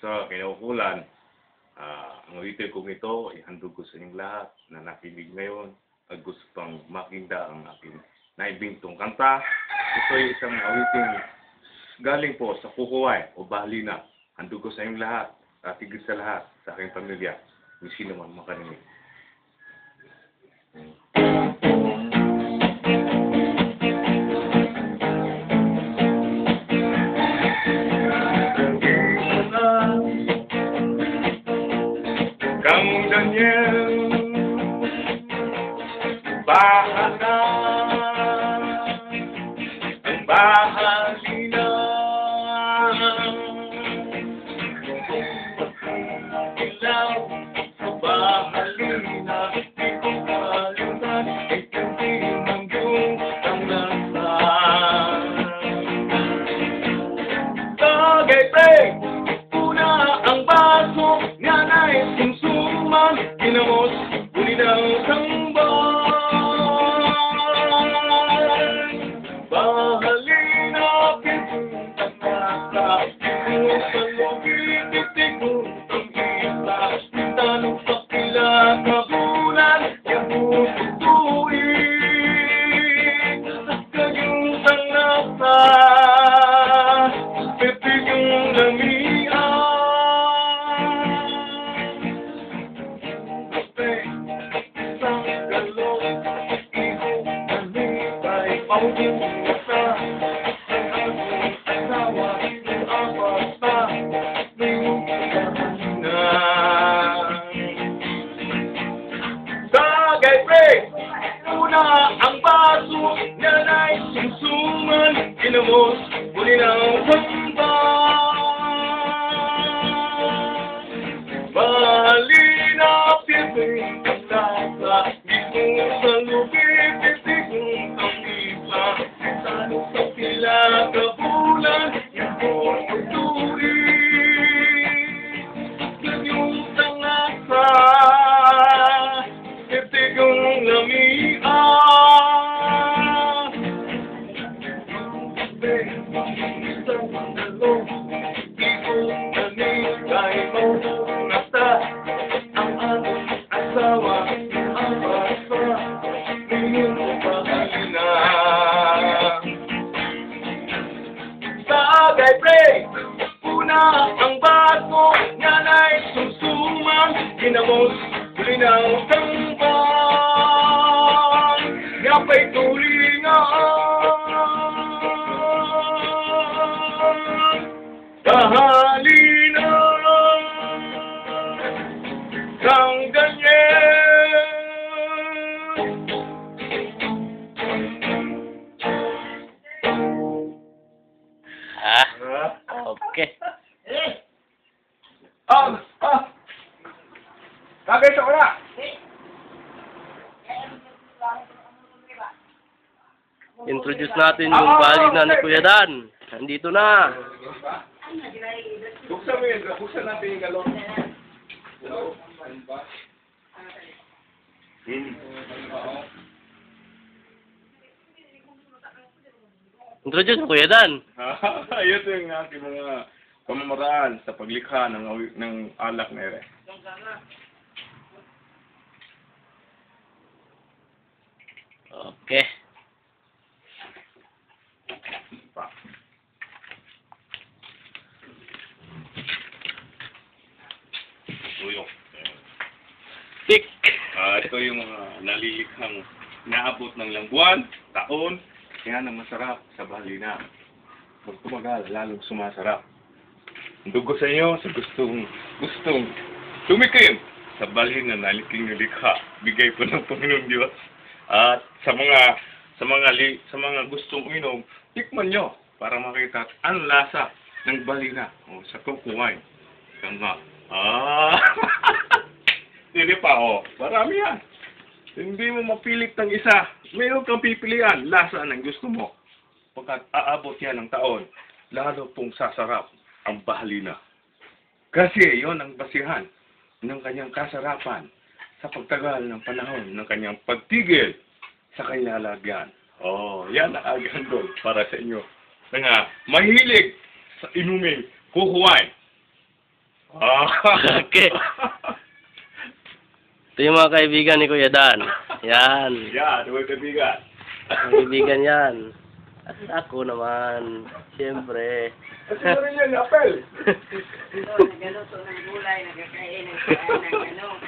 sa kinaukulan, ang ulitin kong ito, ihandog ko sa inyong lahat na nakinig ngayon at gusto pang makita ang aking naibintong kanta. Ito ay isang awiting galing po sa Kukuway o Bahalina. Handog ko sa inyong lahat at higit sa lahat sa aking pamilya, kung sino man makarinig. Kang Daniel, bahala, ang Bahalina, ilaw sa Bahalina, di ko kalimutan, itindig ng iyong tangasan. Tagaytay, una ang baso, nyanay sumsuman, kinamos, ulinaw samban. Bahalina, pintuntang nasa, pintuntang sa lubig, itigutang isa, tanong sa pila, kabulan, yung tutuig, at kayutang nasa, pipig yung lamian. Pautin sa ang aking asawa, ang apat pa, ngayong Bahalina. Tagaytay, una ang baso, nyanay sumsuman, kinamos, ulinaw samban. Bahalina, pipig ang lasa, dito sa lubig, pitigong tanong sa pila, kabulan, yung tutuig, ganyong tangasa, itigong lamian. Isang dalong, ikaw nanigay mo, nasa ang aking asawa, ang basa, ngayong Bahalina. Tagaytay, una ang baso, nyanay sumsuman, kinamos, ulinaw samban, yapay tulingan. Bahalina, Kang Daniel. Okay. Kagay sa wala. Introduce natin yung Bahalina ni Kuya Dan. Nandito na. Buksan mo yun. Buksan natin yung galon. Introduce mo Kuya Dan. Ito yung aking mga pamamaraan sa paglikha ng alak na ere. Okay. Tuyok. Tik. Ito yung nalilikhang naabot ng ilang buwan, taon. Yan ang masarap sa Bahalina. Pag tumagal, lalong sumasarap. Dugo sa inyo sa gustong tumikim sa Bahalina na liking likha. Bigay po ng Panginoong Diyos. At sa mga gustong uminom, tikman nyo para makita ang lasa ng Bahalina sa Kukuway. Kanga. Hindi pa marami yan. Hindi mo mapilit ng isa. Mayroon kang pipilian. Lasa ng gusto mo. Pagkat aabot yan ng taon, lalo pong sasarap ang Bahalina. Kasi yon ang basihan ng kanyang kasarapan sa pagtagal ng panahon ng kanyang pagtigil sa kanyang lalagyan. Yan ang agandol para sa inyo. Kaya mahilig sa inuming Kukuway. Okay. Ito yung mga kaibigan ni Kuya Dan. Yan. Yan, mga kaibigan. Kaibigan yan. At ako naman. Siyempre. At sino rin yan, Apel? Nagaluto ng gulay, nagkakain ng ano.